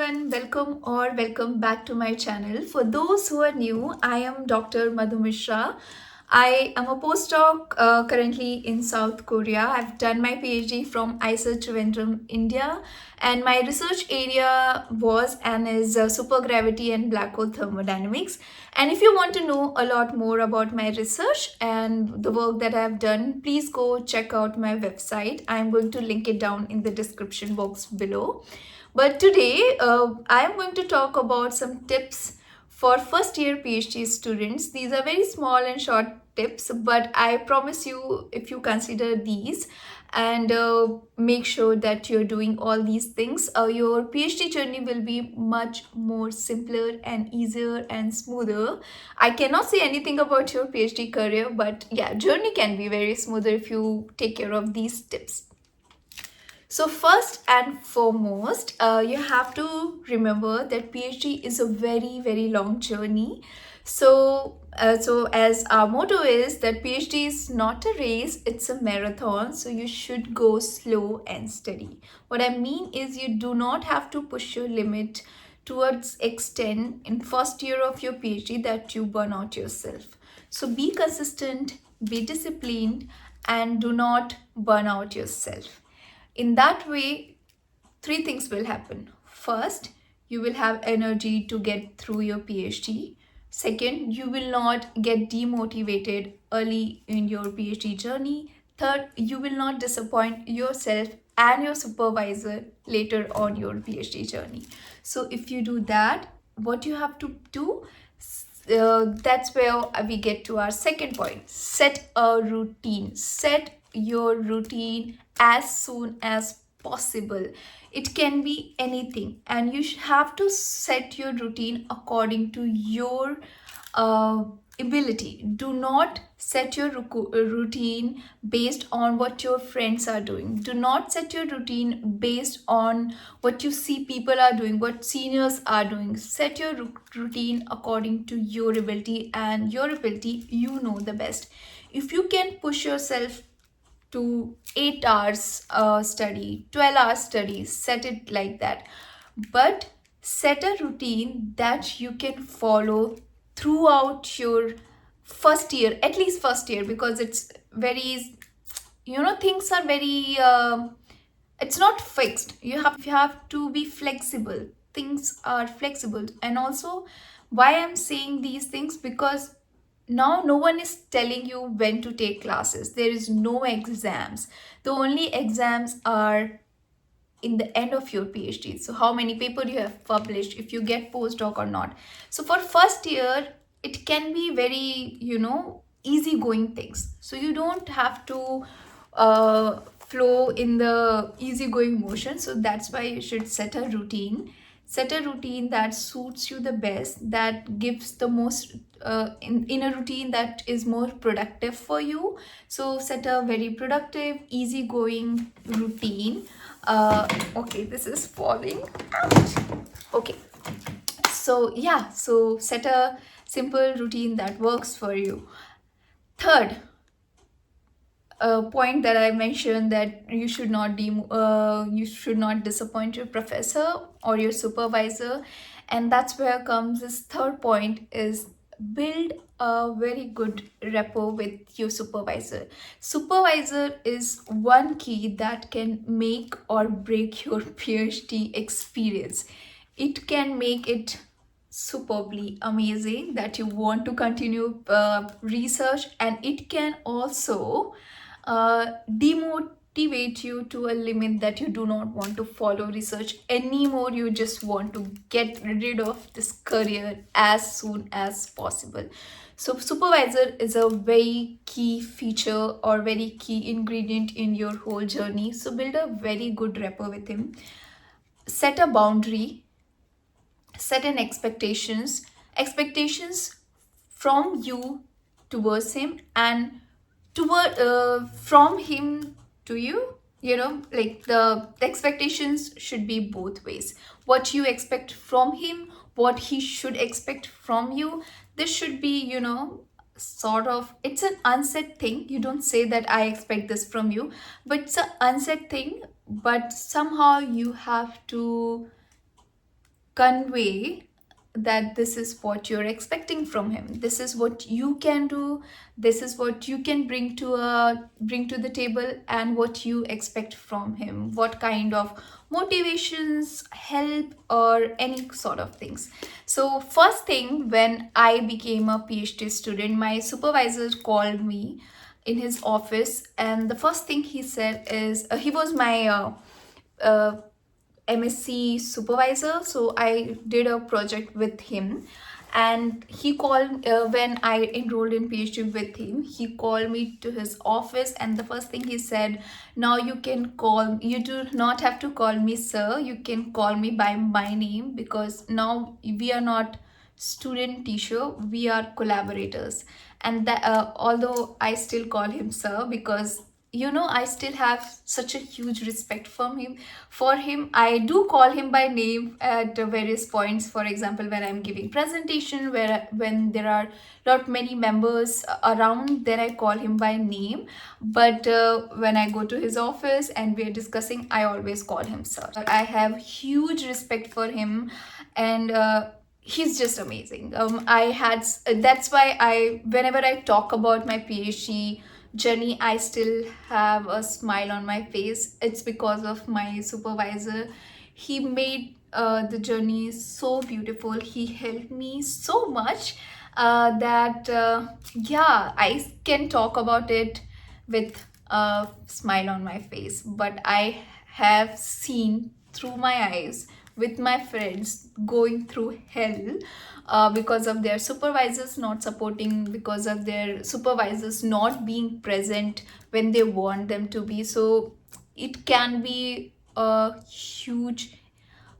everyone, welcome back to my channel. For those who are new, I am Dr. Madhu Mishra. I am a postdoc currently in South Korea. I've done my PhD from IISER Trivandrum, India, and my research area was and is supergravity and black hole thermodynamics. And if you want to know a lot more about my research and the work that I've done, please go check out my website. I'm going to link it down in the description box below. But today, I am going to talk about some tips for first year PhD students. These are very small and short tips, but I promise you, if you consider these and make sure that you're doing all these things, your PhD journey will be much more simpler and easier and smoother. I cannot say anything about your PhD career, but yeah, journey can be very smoother if you take care of these tips. So first and foremost, you have to remember that PhD is a very long journey. So as our motto is that PhD is not a race, it's a marathon. So you should go slow and steady. What I mean is you do not have to push your limit towards extent in first year of your PhD that you burn out yourself. So be consistent, be disciplined, and do not burn out yourself. In that way, three things will happen. First, you will have energy to get through your PhD. Second, you will not get demotivated early in your PhD journey. Third, you will not disappoint yourself and your supervisor later on your PhD journey. So if you do that, what you have to do, that's where we get to our second point. Set a routine. Set your routine as soon as possible. It can be anything, and you have to set your routine according to your ability. Do not set your routine based on what your friends are doing. Do not set your routine based on what you see people are doing, what seniors are doing. Set your routine according to your ability, and your ability you know the best. If you can push yourself to 8 hours study, 12 hours study, set it like that. But set a routine that you can follow throughout your first year, at least first year, because it's very, things are very, it's not fixed. You have to be flexible. Things are flexible. And also, why I'm saying these things, because now no one is telling you when to take classes. There is no exams. The only exams are in the end of your PhD. So how many papers you have published, if you get postdoc or not. So for first year, it can be very, easygoing things. So you don't have to flow in the easygoing motion. So that's why you should set a routine. Set a routine that suits you the best, that gives the most in a routine that is more productive for you. So set a very productive, easygoing routine. Okay, this is falling out. Okay, so yeah, so set a simple routine that works for you. Third, point that I mentioned, that you should not disappoint your professor or your supervisor, and that's where comes this third point, is build a very good rapport with your supervisor. Supervisor is one key that can make or break your PhD experience. It can make it superbly amazing that you want to continue research, and it can also demotivate you to a limit that you do not want to follow research anymore. You just want to get rid of this career as soon as possible. So supervisor is a very key feature or very key ingredient in your whole journey. So build a very good rapport with him. Set a boundary, set an expectations from you towards him, and from him to you. Like the expectations should be both ways. What you expect from him, what he should expect from you. This should be, sort of, it's an unsaid thing. You don't say that I expect this from you, but it's an unsaid thing. But somehow you have to convey that this is what you're expecting from him, this is what you can do, this is what you can bring to the table, and what you expect from him, what kind of motivations, help, or any sort of things. So first thing, when I became a PhD student, my supervisor called me in his office, and the first thing he said is, he was my uh, MSc supervisor, so I did a project with him. And he called, when I enrolled in PhD with him, he called me to his office, and the first thing he said, now you can call, you do not have to call me sir, you can call me by my name, because now we are not student teacher, we are collaborators. And that, although I still call him sir, because I still have such a huge respect from him. For him, I do call him by name at various points. For example, when I'm giving presentation, when there are not many members around, then I call him by name. But when I go to his office and we're discussing, I always call him sir. I have huge respect for him, and he's just amazing. That's why whenever I talk about my PhD journey, I still have a smile on my face. It's because of my supervisor. He made the journey so beautiful. He helped me so much that yeah, I can talk about it with a smile on my face. But I have seen through my eyes with my friends going through hell because of their supervisors not supporting, because of their supervisors not being present when they want them to be. So it can be a huge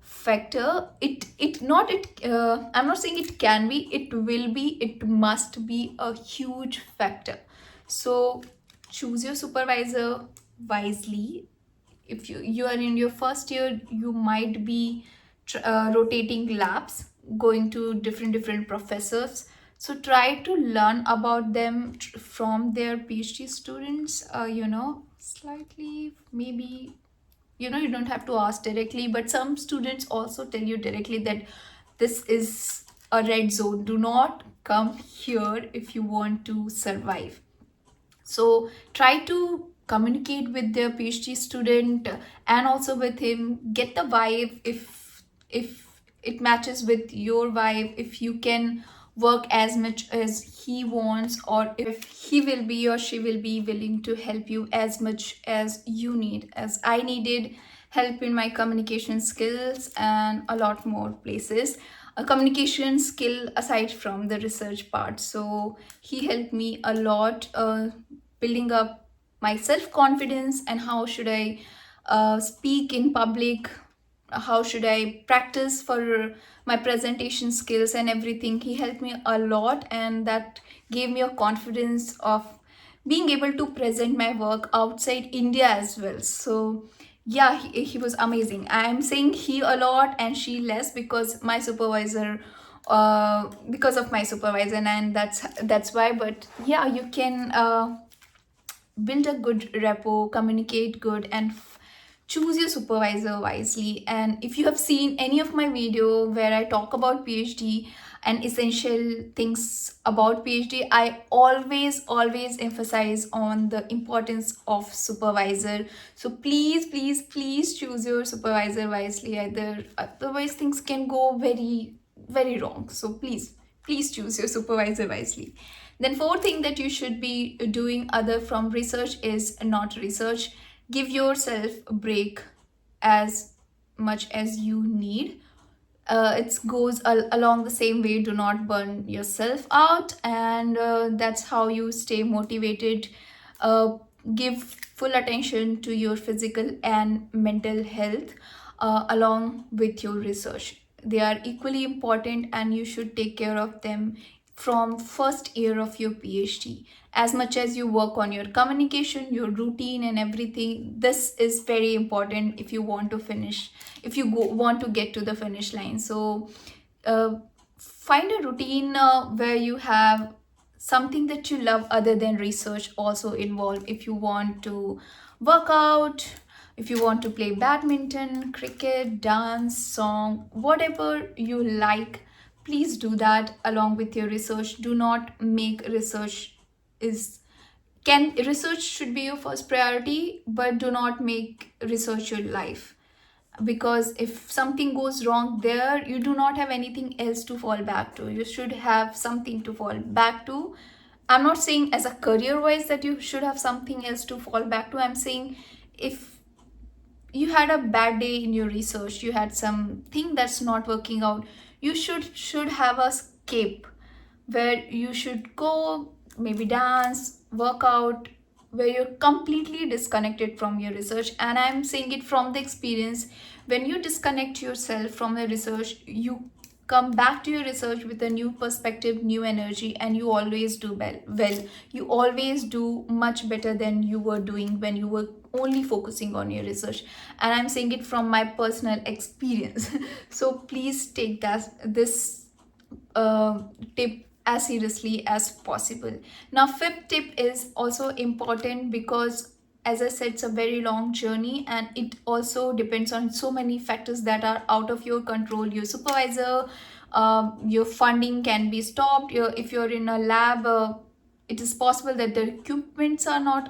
factor. I'm not saying it can be, it will be, it must be a huge factor. So choose your supervisor wisely. If you are in your first year, you might be rotating labs, going to different professors. So try to learn about them from their PhD students, slightly, maybe. You don't have to ask directly, but some students also tell you directly that this is a red zone, do not come here if you want to survive. So try to communicate with their PhD student and also with him, get the vibe. If it matches with your vibe, if you can work as much as he wants, or if he will be or she will be willing to help you as much as you need, as I needed help in my communication skills and a lot more places, a communication skill aside from the research part. So he helped me a lot, building up my self confidence, and how should I speak in public, how should I practice for my presentation skills and everything. He helped me a lot, and that gave me a confidence of being able to present my work outside India as well. So yeah, he was amazing. I'm saying he a lot and she less because my supervisor, because of my supervisor, and that's why. But yeah, you can build a good rapport, communicate good, and choose your supervisor wisely. And if you have seen any of my video where I talk about PhD and essential things about PhD, I always emphasize on the importance of supervisor. So please choose your supervisor wisely, either otherwise things can go very wrong. So please choose your supervisor wisely. Then fourth thing that you should be doing other from research is not research. Give yourself a break as much as you need. It goes along the same way. Do not burn yourself out, and that's how you stay motivated. uh, Give full attention to your physical and mental health along with your research. They are equally important, and you should take care of them from first year of your PhD. As much as you work on your communication, your routine, and everything, this is very important if you want to finish, if you want to get to the finish line. So uh, find a routine where you have something that you love other than research also involved. If you want to work out, If you want to play badminton, cricket, dance, song, whatever you like, please do that along with your research. Do not make research is can research should be your first priority, but do not make research your life, because if something goes wrong there, you do not have anything else to fall back to. You should have something to fall back to. I'm not saying as a career wise that you should have something else to fall back to. I'm saying if you had a bad day in your research, you had something that's not working out, you should have a escape where you should go, maybe dance, work out, where you're completely disconnected from your research. And I'm saying it from the experience. When you disconnect yourself from the research, you come back to your research with a new perspective, new energy, and you always do well. You always do much better than you were doing when you were only focusing on your research. And I'm saying it from my personal experience. So please take this tip as seriously as possible. Now, fifth tip is also important because, as I said, it's a very long journey and it also depends on so many factors that are out of your control. Your supervisor, your funding can be stopped. If you're in a lab, it is possible that the equipments are not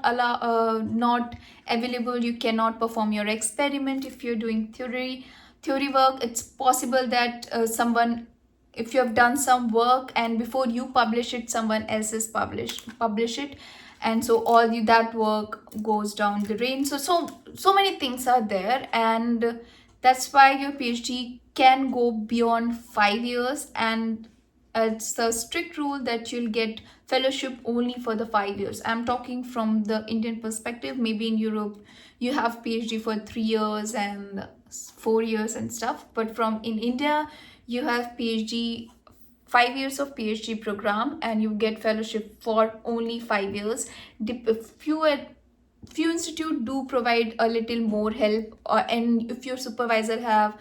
available. You cannot perform your experiment. If you're doing theory work, it's possible that someone, if you have done some work and before you publish it, someone else is publish it, and so that work goes down the drain. So many things are there, and that's why your PhD can go beyond 5 years, and it's a strict rule that you'll get fellowship only for the 5 years. I'm talking from the Indian perspective. Maybe in Europe you have PhD for 3 years and 4 years and stuff, but from in India you have PhD, 5 years of PhD program, and you get fellowship for only 5 years. Few institute do provide a little more help, and if your supervisor have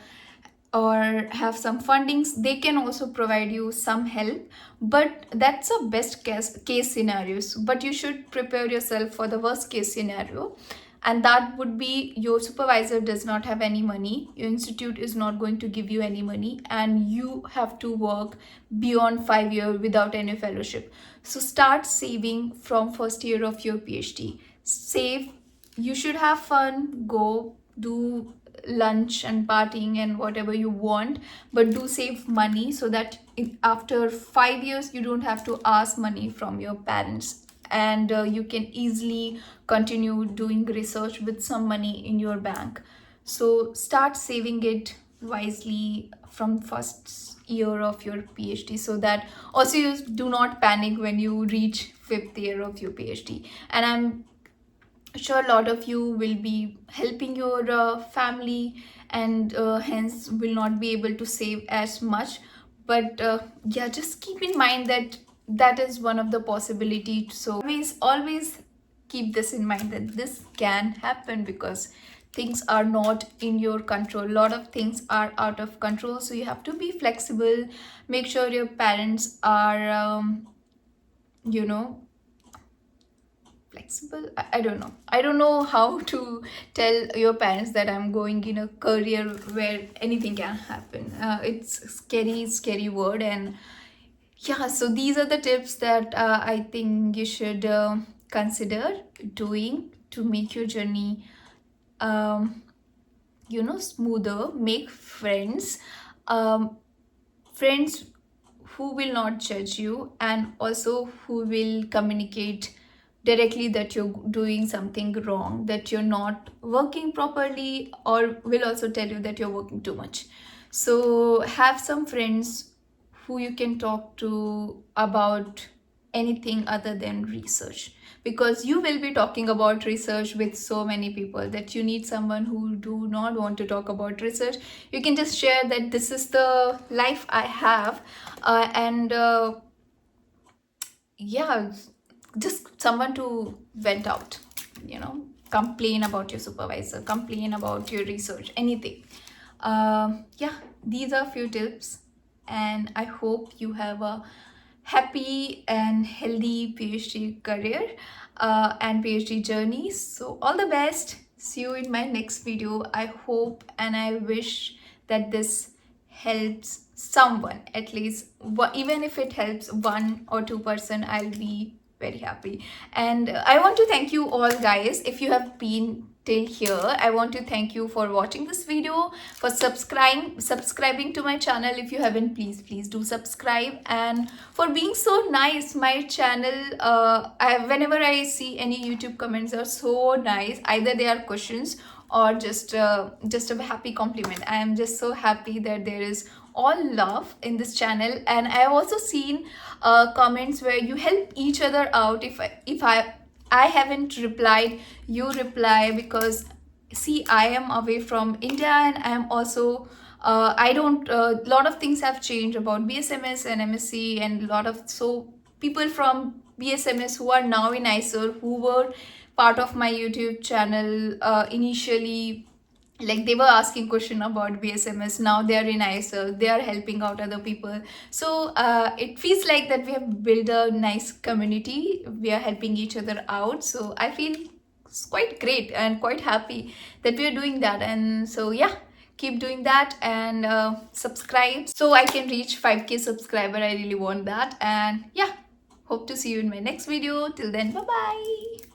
some fundings, they can also provide you some help, but that's a best case scenarios. But you should prepare yourself for the worst case scenario, and that would be your supervisor does not have any money, your institute is not going to give you any money, and you have to work beyond 5 years without any fellowship. So start saving from first year of your PhD. Save. You should have fun, go do lunch and partying and whatever you want, but do save money so that after 5 years you don't have to ask money from your parents, and you can easily continue doing research with some money in your bank. So start saving it wisely from first year of your PhD, so that also you do not panic when you reach 5th year of your PhD. And I'm sure a lot of you will be helping your family, and hence will not be able to save as much. But yeah, just keep in mind that that is one of the possibilities. So always keep this in mind, that this can happen because things are not in your control. A lot of things are out of control, so you have to be flexible. Make sure your parents are you know flexible. I don't know how to tell your parents that I'm going in a career where anything can happen. It's a scary word. And yeah, so these are the tips that I think you should consider doing to make your journey smoother. Make friends, friends who will not judge you, and also who will communicate directly that you're doing something wrong, that you're not working properly, or will also tell you that you're working too much. So have some friends who you can talk to about anything other than research, because you will be talking about research with so many people that you need someone who do not want to talk about research. You can just share that this is the life I have, and yeah, just someone to vent out, complain about your supervisor, complain about your research, anything. Yeah, these are few tips, and I hope you have a happy and healthy PhD career and PhD journey. So all the best. see you in my next video. I hope and I wish that this helps someone, at least even if it helps 1 or 2 person, I'll be very happy. And I want to thank you all, guys. If you have been till here, I want to thank you for watching this video, for subscribing to my channel. If you haven't, please do subscribe, and for being so nice. My channel, whenever I see any YouTube comments are so nice, either they are questions or just a happy compliment. I am just so happy that there is all love in this channel. And I have also seen comments where you help each other out. If I haven't replied, you reply, because see, I am away from India, and I am also I don't lot of things have changed about BSMS and MSc, and a lot of people from BSMS who are now in ISER, who were part of my YouTube channel initially, like they were asking question about BSMS. Now they are in ISER, they are helping out other people. So it feels like that we have built a nice community, we are helping each other out. So I feel it's quite great and quite happy that we are doing that. And so yeah, keep doing that, and subscribe so I can reach 5k subscriber. I really want that. And yeah, hope to see you in my next video. Till then, bye bye.